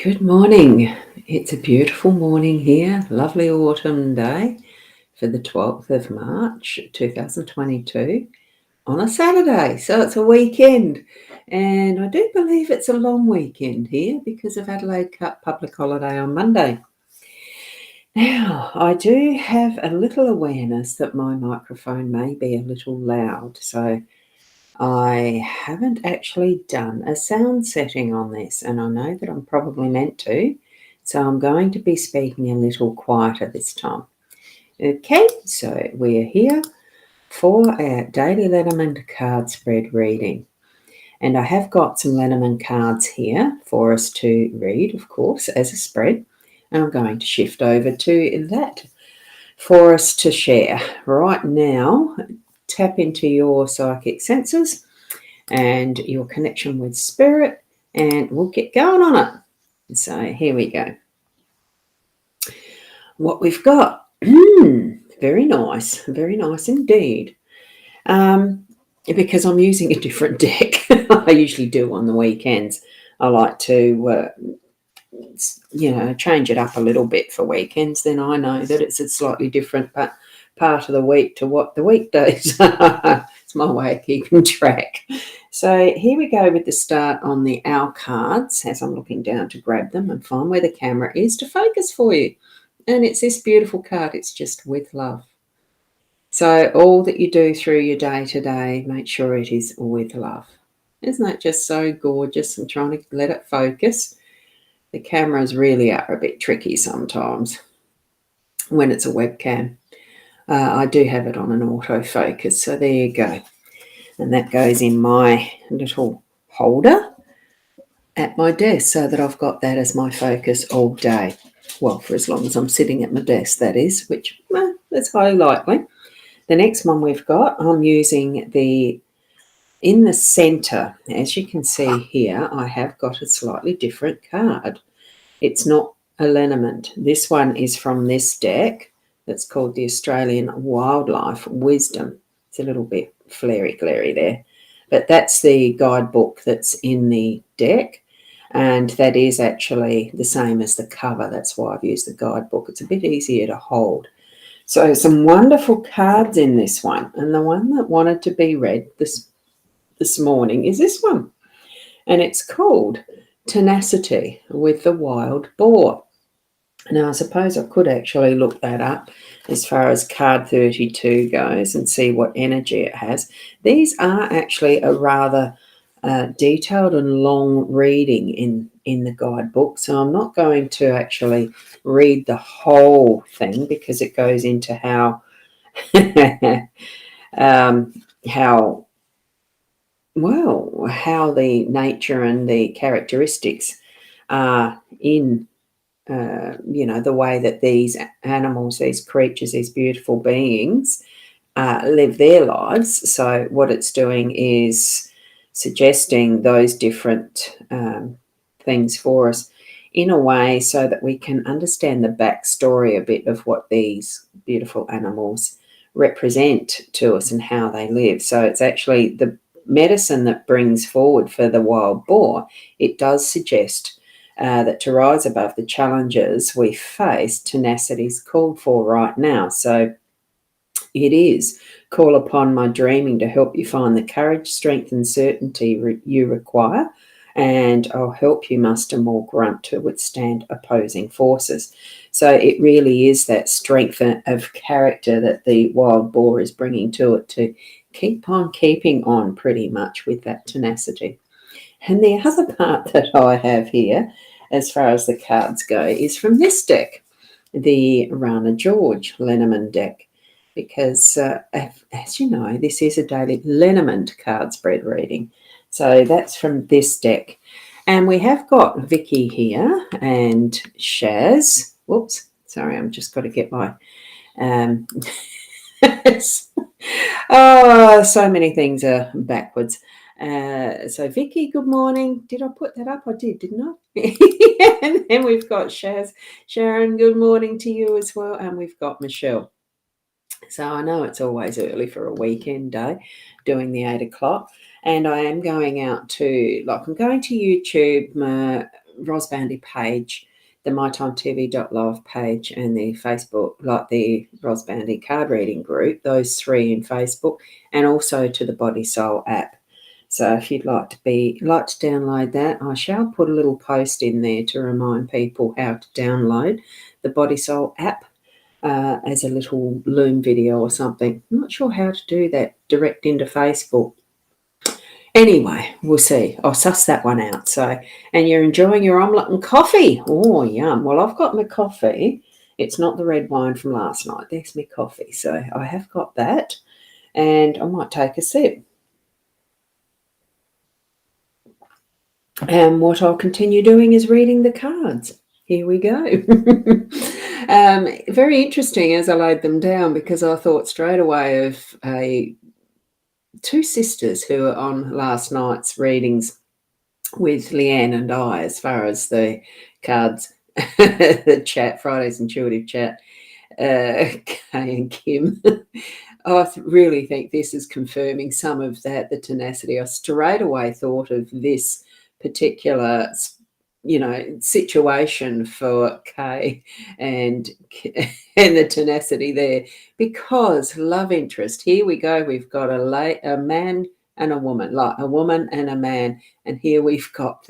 Good morning. It's a beautiful morning here, lovely autumn day for the 12th of March 2022 on a Saturday. So it's a weekend, and I do believe it's a long weekend here because of Adelaide Cup public holiday on Monday. Now, I do have a little awareness that my microphone may be a little loud, so I haven't actually done a sound setting on this, and I know that I'm probably meant to, so I'm going to be speaking a little quieter this time. Okay, so we're here for our daily Lenormand card spread reading, and I have got some Lenormand cards here for us to read, of course, as a spread, and I'm going to shift over to that for us to share. Right now, tap into your psychic senses and your connection with spirit, and we'll get going on it. So here we go. What we've got, very nice indeed. Because I'm using a different deck. I usually do on the weekends. I like to change it up a little bit for weekends. Then I know that it's a slightly different part of the week to what the weekdays are. It's my way of keeping track. So here we go with the start on the Owl cards as I'm looking down to grab them and find where the camera is to focus for you. And it's this beautiful card. It's just with love. So all that you do through your day to day, make sure it is with love. Isn't that just so gorgeous? I'm trying to let it focus. The cameras really are a bit tricky sometimes when it's a webcam. I do have it on an autofocus, so there you go. And that goes in my little holder at my desk so that I've got that as my focus all day. Well, for as long as I'm sitting at my desk, that is, which that's highly likely. The next one we've got, I'm using in the center. As you can see here, I have got a slightly different card. It's not a Lenormand. This one is from this deck that's called the Australian Wildlife Wisdom. It's a little bit glary there. But that's the guidebook that's in the deck. And that is actually the same as the cover. That's why I've used the guidebook. It's a bit easier to hold. So some wonderful cards in this one. And the one that wanted to be read this morning is this one. And it's called Tenacity with the Wild Boar. Now, I suppose I could actually look that up as far as card 32 goes and see what energy it has. These are actually a rather detailed and long reading in the guidebook, so I'm not going to actually read the whole thing because it goes into how how the nature and the characteristics are in the way that these animals, these creatures, these beautiful beings live their lives. So what it's doing is suggesting those different things for us in a way so that we can understand the backstory a bit of what these beautiful animals represent to us and how they live. So it's actually the medicine that brings forward for the wild boar. It does suggest that to rise above the challenges we face, tenacity is called for right now. So it is call upon my dreaming to help you find the courage, strength and certainty you require, and I'll help you muster more grunt to withstand opposing forces. So it really is that strength of character that the wild boar is bringing to it to keep on keeping on pretty much with that tenacity. And the other part that I have here, as far as the cards go, is from this deck, the Rana George Lenormand deck, because, as you know, this is a daily Lenormand card spread reading. So that's from this deck. And we have got Vicky here and Shaz. Whoops, sorry, I'm just got to get my... so many things are backwards. So Vicky, good morning. Did I put that up? I did, didn't I? And then we've got Shaz. Sharon, good morning to you as well. And we've got Michelle. So I know it's always early for a weekend day doing the 8 o'clock. And I am going out to, I'm going to YouTube Ros Boundy page, the mytimetv.live page, and the Facebook, like the Ros Boundy card reading group, those three in Facebook, and also to the Body Soul app. So if you'd like to download that, I shall put a little post in there to remind people how to download the Body Soul app as a little Loom video or something. I'm not sure how to do that direct into Facebook. Anyway, we'll see. I'll suss that one out. So, and you're enjoying your omelette and coffee. Oh, yum. Well, I've got my coffee. It's not the red wine from last night. There's my coffee. So I have got that, and I might take a sip. And what I'll continue doing is reading the cards. Here we go. Very interesting as I laid them down, because I thought straight away of two sisters who were on last night's readings with Leanne and I, as far as the cards, the chat, Friday's intuitive chat, Kay and Kim. I really think this is confirming some of that, the tenacity. I straight away thought of this particular, situation for Kay and the tenacity there, because love interest. Here we go. We've got a man and a woman, like a woman and a man, and here we've got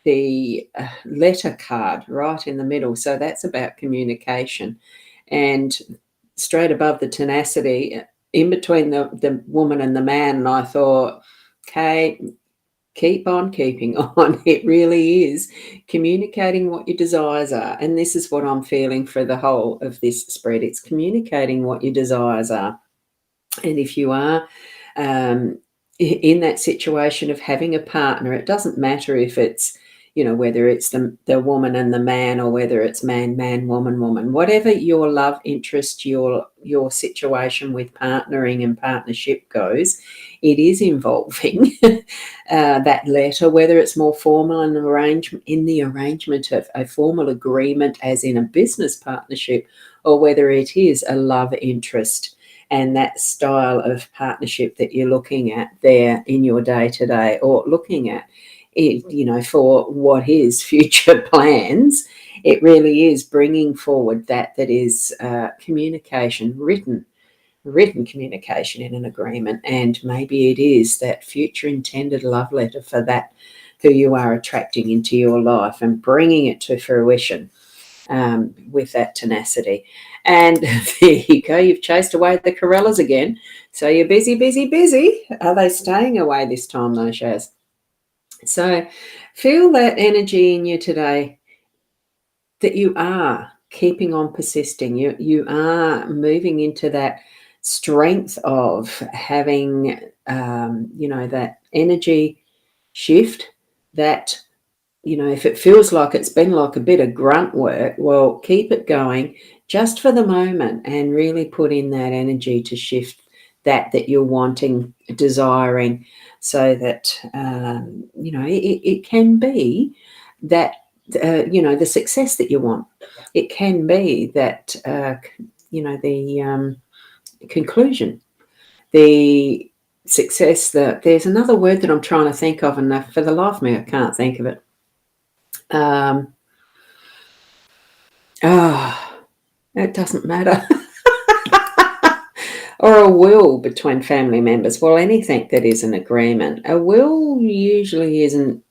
the letter card right in the middle. So that's about communication, and straight above the tenacity, in between the woman and the man. And I thought, Kay, keep on keeping on. It really is communicating what your desires are. And this is what I'm feeling for the whole of this spread. It's communicating what your desires are. And if you are in that situation of having a partner, it doesn't matter if it's, whether it's the woman and the man, or whether it's man, woman, whatever your love interest, your situation with partnering and partnership goes, it is involving that letter, whether it's more formal in the arrangement of a formal agreement, as in a business partnership, or whether it is a love interest and that style of partnership that you're looking at there in your day-to-day, or looking at it, for what is future plans. It really is bringing forward that is communication, written communication in an agreement. And maybe it is that future intended love letter for that who you are attracting into your life, and bringing it to fruition with that tenacity. And there you go. You've chased away the Corellas again. So you're busy. Are they staying away this time, though, Shaz? So feel that energy in you today, that you are keeping on persisting. You are moving into that strength of having, that energy shift, that, if it feels like it's been like a bit of grunt work, well, keep it going just for the moment, and really put in that energy to shift that you're wanting, desiring, so that, it can be that, the success that you want. It can be that, the conclusion, the success. That there's another word that I'm trying to think of, and for the life of me, I can't think of it. It doesn't matter. Or a will between family members. Well, anything that is an agreement. A will usually isn't.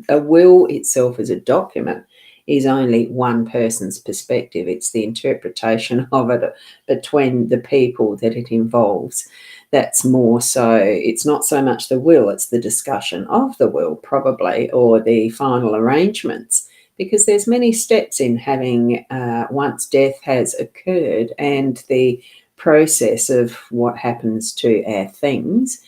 A will itself as a document is only one person's perspective. It's the interpretation of it between the people that it involves. That's more so. It's not so much the will, it's the discussion of the will, probably, or the final arrangements, because there's many steps in having, once death has occurred, and the process of what happens to our things,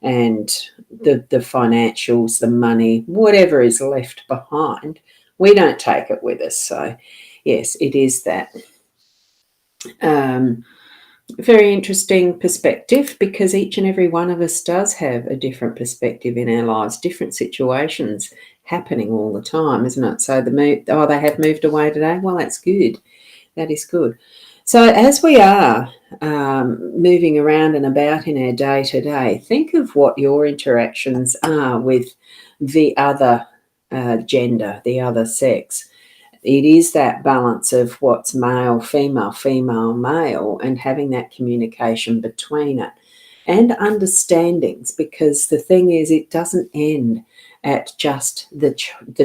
and the financials, the money, whatever is left behind, we don't take it with us. So yes, it is that. Very interesting perspective, because each and every one of us does have a different perspective in our lives, different situations happening all the time, isn't it? So they have moved away today. Well, that's good. That is good. So as we are moving around and about in our day-to-day, think of what your interactions are with the other gender, the other sex. It is that balance of what's male, female, female, male, and having that communication between it and understandings, because the thing is, it doesn't end at just the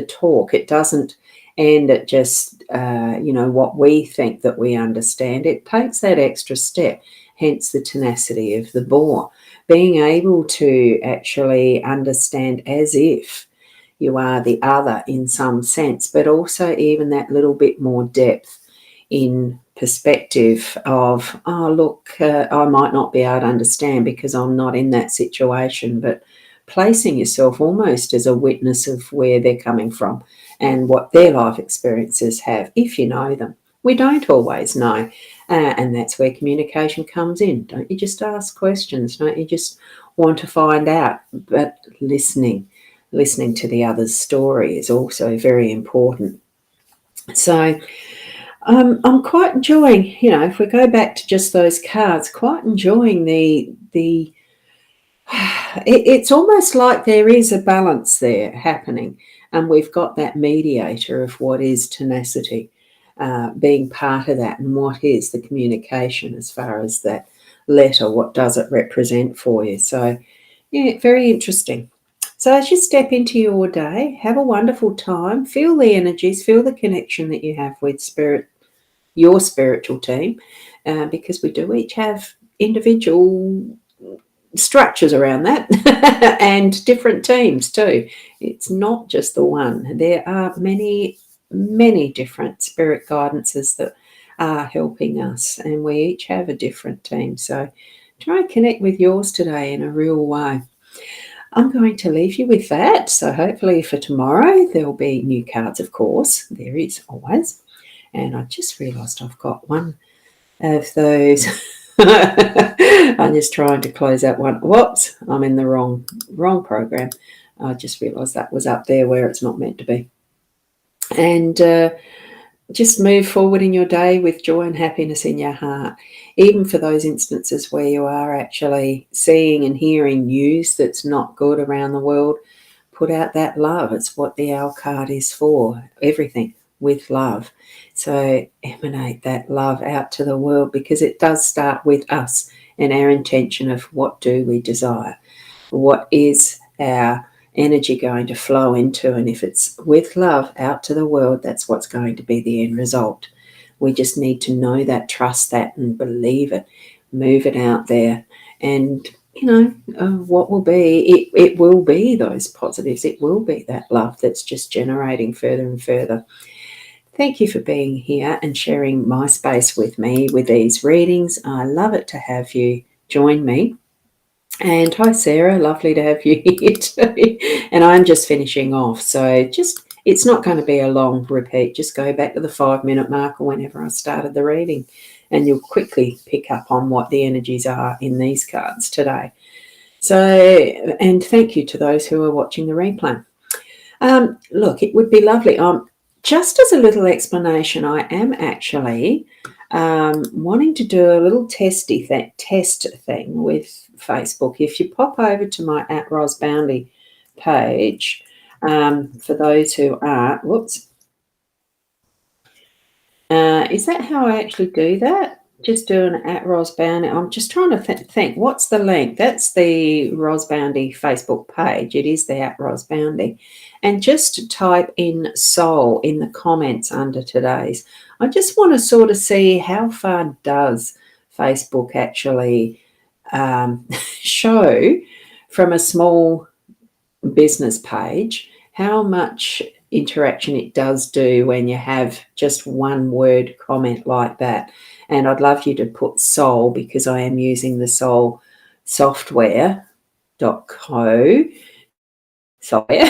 talk. It doesn't end at just, what we think that we understand. It takes that extra step, hence the tenacity of the boar, being able to actually understand as if you are the other in some sense, but also even that little bit more depth in perspective of, oh, look, I might not be able to understand because I'm not in that situation, but placing yourself almost as a witness of where they're coming from and what their life experiences have, if you know them. We don't always know, and that's where communication comes in. Don't you just ask questions? Don't you just want to find out? But listening to the other's story is also very important. So I'm quite enjoying, if we go back to just those cards, quite enjoying the it's almost like there is a balance there happening, and we've got that mediator of what is tenacity being part of that, and what is the communication as far as that letter, what does it represent for you. So yeah, very interesting. So as you step into your day, have a wonderful time, feel the energies, feel the connection that you have with spirit, your spiritual team, because we do each have individual structures around that and different teams too. It's not just the one. There are many, many different spirit guidances that are helping us, and we each have a different team. So try and connect with yours today in a real way. I'm going to leave you with that. So hopefully for tomorrow, there'll be new cards, of course. There is always. And I just realised I've got one of those. I'm just trying to close that one. Whoops, I'm in the wrong program. I just realised that was up there where it's not meant to be. And just move forward in your day with joy and happiness in your heart. Even for those instances where you are actually seeing and hearing news that's not good around the world, put out that love. It's what the owl card is for. Everything with love. So emanate that love out to the world, because it does start with us and our intention of what do we desire. What is our energy going to flow into? And if it's with love out to the world, that's what's going to be the end result. We just need to know that, trust that, and believe it. Move it out there. And what will be, it will be those positives. It will be that love that's just generating further and further. Thank you for being here and sharing my space with me with these readings. I love it to have you join me. And hi, Sarah. Lovely to have you here too. And I'm just finishing off. So it's not going to be a long repeat. Just go back to the 5-minute mark or whenever I started the reading, and you'll quickly pick up on what the energies are in these cards today. So, and thank you to those who are watching the replay. Look, it would be lovely. Just as a little explanation, I am actually wanting to do a little test thing with Facebook. If you pop over to my @Ros Boundy page, for those who are, is that how I actually do that? Just do an @Ros Boundy. I'm just trying to think. What's the link? That's the Ros Boundy Facebook page. It is the @Ros Boundy. And just type in soul in the comments under today's. I just want to sort of see how far does Facebook actually show from a small business page, how much interaction it does do when you have just one word comment like that. And I'd love you to put soul, because I am using the soul software.co software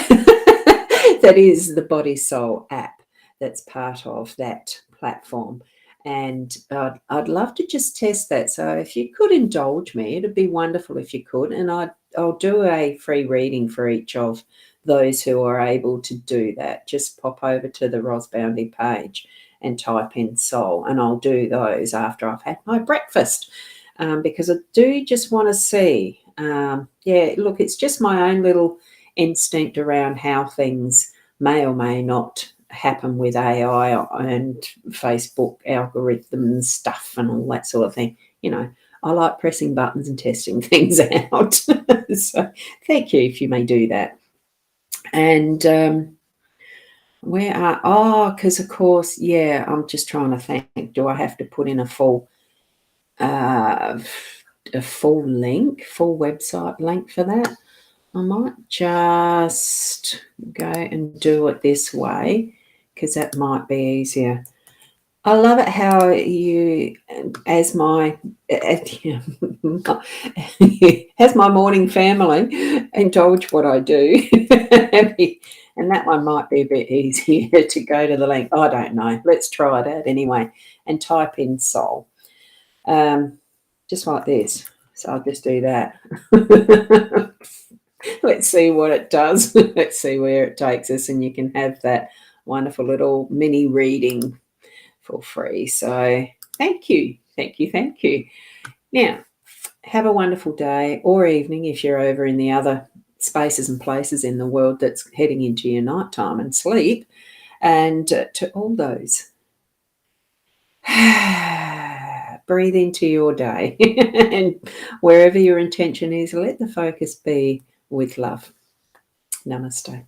that is the Body Soul app that's part of that platform. And I'd love to just test that. So if you could indulge me, it'd be wonderful if you could. And I'll do a free reading for each of those who are able to do that. Just pop over to the Ros Boundy page and type in soul. And I'll do those after I've had my breakfast, because I do just want to see. Look, it's just my own little instinct around how things may or may not happen with AI and Facebook algorithm stuff and all that sort of thing. You know, I like pressing buttons and testing things out. So thank you if you may do that. And because of course, yeah, I'm just trying to think, do I have to put in a full website link for that? I might just go and do it this way because that might be easier. I love it how you, as my morning family, indulge what I do. And that one might be a bit easier to go to the link. I don't know. Let's try it out anyway and type in soul. Just like this. So I'll just do that. Let's see what it does. Let's see where it takes us, and you can have that wonderful little mini reading for free. So thank you. Now, have a wonderful day or evening if you're over in the other spaces and places in the world that's heading into your nighttime and sleep. And to all those, breathe into your day. And wherever your intention is, let the focus be with love. Namaste.